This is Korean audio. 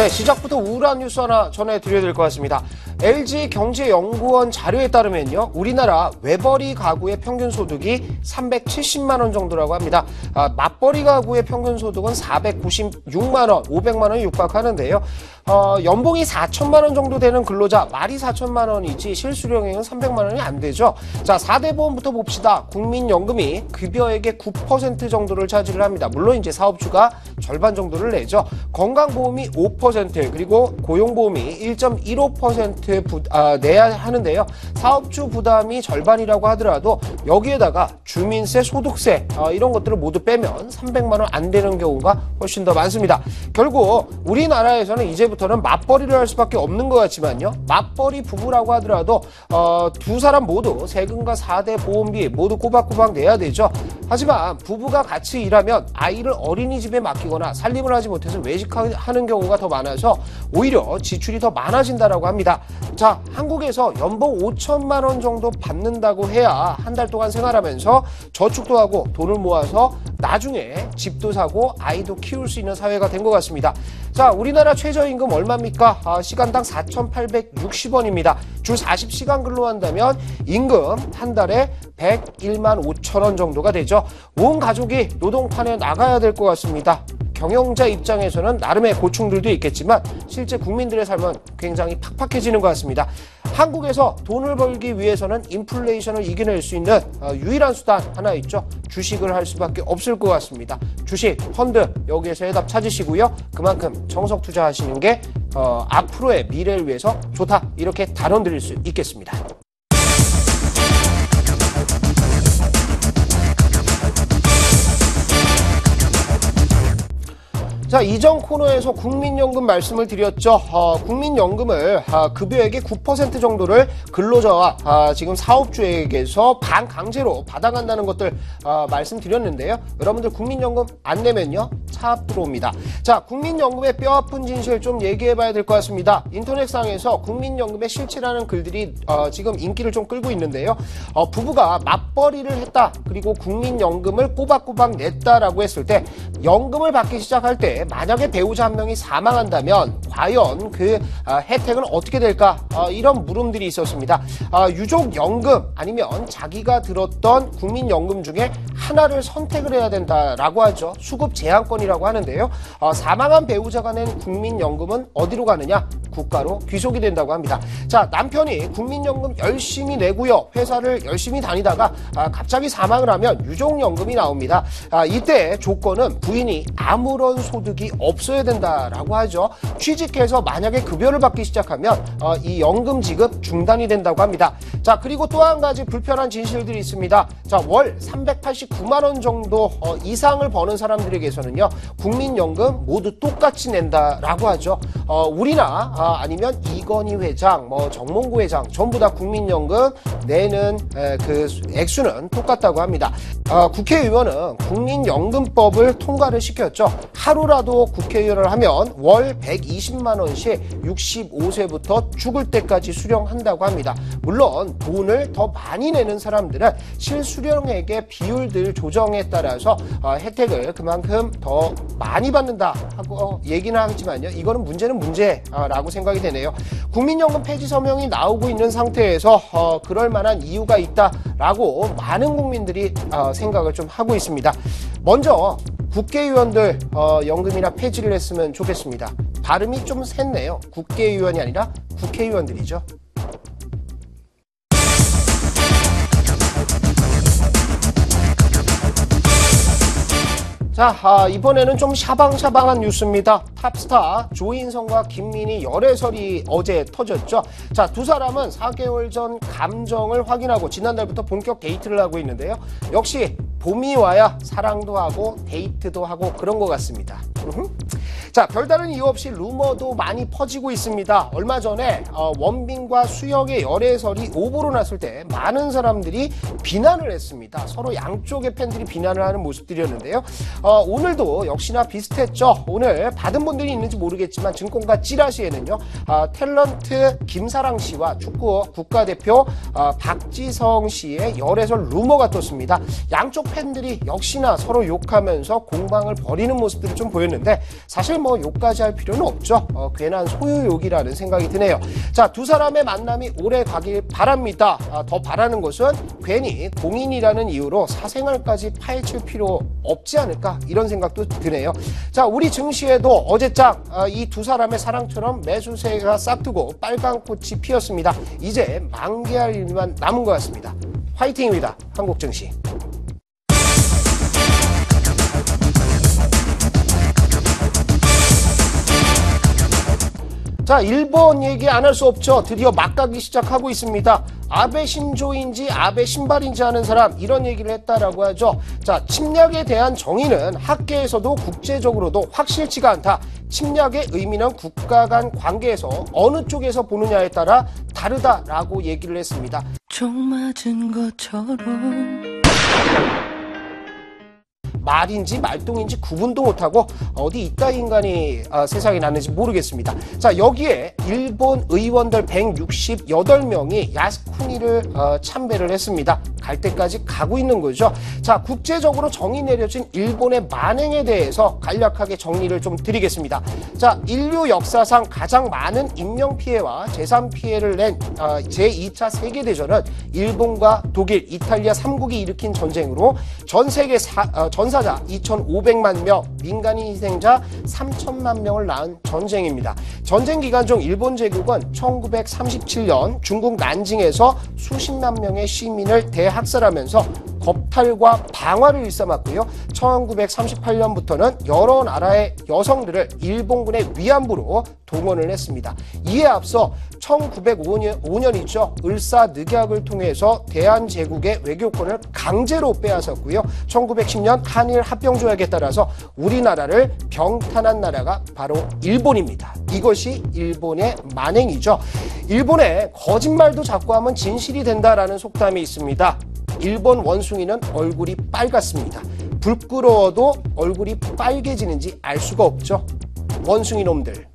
네, 시작부터 우울한 뉴스 하나 전해드려야 될 것 같습니다. LG경제연구원 자료에 따르면요, 우리나라 외벌이 가구의 평균 소득이 370만 원 정도라고 합니다. 맞벌이 가구의 평균 소득은 496만 원, 500만 원에 육박하는데요. 연봉이 4천만 원 정도 되는 근로자, 말이 4천만 원이지 실수령액은 300만 원이 안 되죠. 자, 4대 보험부터 봅시다. 국민연금이 급여액의 9% 정도를 차지를 합니다. 물론 이제 사업주가 절반 정도를 내죠. 건강보험이 5%, 그리고 고용보험이 1.15% 내야 하는데요. 사업주 부담이 절반이라고 하더라도 여기에다가 주민세, 소득세 이런 것들을 모두 빼면 300만 원 안 되는 경우가 훨씬 더 많습니다. 결국 우리나라에서는 이제부터는 맞벌이를 할 수밖에 없는 것 같지만요. 맞벌이 부부라고 하더라도 두 사람 모두 세금과 4대 보험비 모두 꼬박꼬박 내야 되죠. 하지만 부부가 같이 일하면 아이를 어린이집에 맡기거나 살림을 하지 못해서 외식하는 경우가 더 많아서 오히려 지출이 더 많아진다라고 합니다. 자, 한국에서 연봉 5천만 원 정도 받는다고 해야 한 달 동안 생활하면서 저축도 하고 돈을 모아서 나중에 집도 사고 아이도 키울 수 있는 사회가 된 것 같습니다. 자, 우리나라 최저임금 얼마입니까? 시간당 4,860원입니다. 주 40시간 근로한다면 임금 한 달에 101만 5천 원 정도가 되죠. 온 가족이 노동판에 나가야 될 것 같습니다. 경영자 입장에서는 나름의 고충들도 있겠지만 실제 국민들의 삶은 굉장히 팍팍해지는 것 같습니다. 한국에서 돈을 벌기 위해서는 인플레이션을 이겨낼 수 있는 유일한 수단 하나 있죠. 주식을 할 수밖에 없을 것 같습니다. 주식, 펀드 여기에서 해답 찾으시고요. 그만큼 정석 투자하시는 게 앞으로의 미래를 위해서 좋다, 이렇게 단언드릴 수 있겠습니다. 자, 이전 코너에서 국민연금 말씀을 드렸죠. 국민연금을 급여액의 9% 정도를 근로자와 지금 사업주에게서 반강제로 받아간다는 것들 말씀드렸는데요. 여러분들 국민연금 안 내면요, 차 앞 들어옵니다. 자, 국민연금의 뼈아픈 진실 좀 얘기해봐야 될 것 같습니다. 인터넷상에서 국민연금의 실체라는 글들이 지금 인기를 좀 끌고 있는데요. 부부가 맞벌이를 했다, 그리고 국민연금을 꼬박꼬박 냈다라고 했을 때 연금을 받기 시작할 때 만약에 배우자 한 명이 사망한다면 과연 그 혜택은 어떻게 될까? 이런 물음들이 있었습니다. 유족연금 아니면 자기가 들었던 국민연금 중에 하나를 선택을 해야 된다라고 하죠. 수급 제한권이라고 하는데요. 사망한 배우자가 낸 국민연금은 어디로 가느냐? 국가로 귀속이 된다고 합니다. 자, 남편이 국민연금 열심히 내고요, 회사를 열심히 다니다가 갑자기 사망을 하면 유족연금이 나옵니다. 이때 조건은 부인이 아무런 소득이 없어야 된다라고 하죠. 취직해서 만약에 급여를 받기 시작하면 이 연금 지급 중단이 된다고 합니다. 자, 그리고 또 한 가지 불편한 진실들이 있습니다. 자, 월 389만 원 정도 이상을 버는 사람들에게서는요, 국민연금 모두 똑같이 낸다라고 하죠. 우리나 아니면 이건희 회장, 정몽구 회장 전부 다 국민연금 내는 그 액수는 똑같다고 합니다. 국회의원은 국민연금법을 통과를 시켰죠. 하루라도 국회의원을 하면 월 120만 원씩 65세부터 죽을 때까지 수령한다고 합니다. 물론 돈을 더 많이 내는 사람들은 실수령액의 비율들 조정에 따라서 혜택을 그만큼 더 많이 받는다 하고 얘기는 하지만요, 이거는 문제는 문제라고 생각이 되네요. 국민연금 폐지 서명이 나오고 있는 상태에서 그럴 만한 이유가 있다라고 많은 국민들이 생각을 좀 하고 있습니다. 먼저 국회의원들 연금이나 폐지를 했으면 좋겠습니다. 발음이 좀 샜네요. 국회의원이 아니라 국회의원들이죠. 자, 이번에는 좀 샤방샤방한 뉴스입니다. 탑스타 조인성과 김민희 열애설이 어제 터졌죠. 자, 두 사람은 4개월 전 감정을 확인하고 지난달부터 본격 데이트를 하고 있는데요. 역시 봄이 와야 사랑도 하고 데이트도 하고 그런 것 같습니다. 자, 별다른 이유 없이 루머도 많이 퍼지고 있습니다. 얼마 전에 원빈과 수영의 열애설이 오보로 났을 때 많은 사람들이 비난을 했습니다. 서로 양쪽의 팬들이 비난을 하는 모습들이었는데요. 오늘도 역시나 비슷했죠. 오늘 받은 분들이 있는지 모르겠지만 증권가 찌라시에는요, 탤런트 김사랑 씨와 축구 국가대표 박지성 씨의 열애설 루머가 떴습니다. 양쪽 팬들이 역시나 서로 욕하면서 공방을 벌이는 모습들이 좀 보였는데 사실 뭐 욕까지 할 필요는 없죠. 괜한 소유욕이라는 생각이 드네요. 자, 두 사람의 만남이 오래 가길 바랍니다. 더 바라는 것은 괜히 공인이라는 이유로 사생활까지 파헤칠 필요 없지 않을까 이런 생각도 드네요. 자, 우리 증시에도 어제장 이 두 사람의 사랑처럼 매수세가 싹트고 빨간 꽃이 피었습니다. 이제 만개할 일만 남은 것 같습니다. 화이팅입니다. 한국 증시. 자, 일본 얘기 안 할 수 없죠. 드디어 막가기 시작하고 있습니다. 아베 신조인지 아베 신발인지 하는 사람 이런 얘기를 했다라고 하죠. 자, 침략에 대한 정의는 학계에서도 국제적으로도 확실치가 않다. 침략의 의미는 국가 간 관계에서 어느 쪽에서 보느냐에 따라 다르다라고 얘기를 했습니다. 총 맞은 것처럼 말인지 말똥인지 구분도 못하고 어디 이따 인간이 세상에 났는지 모르겠습니다. 자, 여기에 일본 의원들 168명이 야스쿠니를 참배를 했습니다. 갈 때까지 가고 있는 거죠. 자, 국제적으로 정의 내려진 일본의 만행에 대해서 간략하게 정리를 좀 드리겠습니다. 자, 인류 역사상 가장 많은 인명피해와 재산피해를 낸 제2차 세계대전은 일본과 독일, 이탈리아 3국이 일으킨 전쟁으로 전 세계 전사자 2,500만 명, 민간인 희생자 3천만 명을 낳은 전쟁입니다. 전쟁 기간 중 일본 제국은 1937년 중국 난징에서 수십만 명의 시민을 대학살하면서 겁탈과 방화를 일삼았고요. 1938년부터는 여러 나라의 여성들을 일본군의 위안부로 동원을 했습니다. 이에 앞서 1905년이죠. 을사늑약을 통해서 대한제국의 외교권을 강제로 빼앗았고요. 1910년 한일 합병조약에 따라서 우리나라를 병탄한 나라가 바로 일본입니다. 이것이 일본의 만행이죠. 일본의 거짓말도 자꾸 하면 진실이 된다라는 속담이 있습니다. 일본 원숭이는 얼굴이 빨갛습니다. 불 끄러워도 얼굴이 빨개지는지 알 수가 없죠. 원숭이 놈들.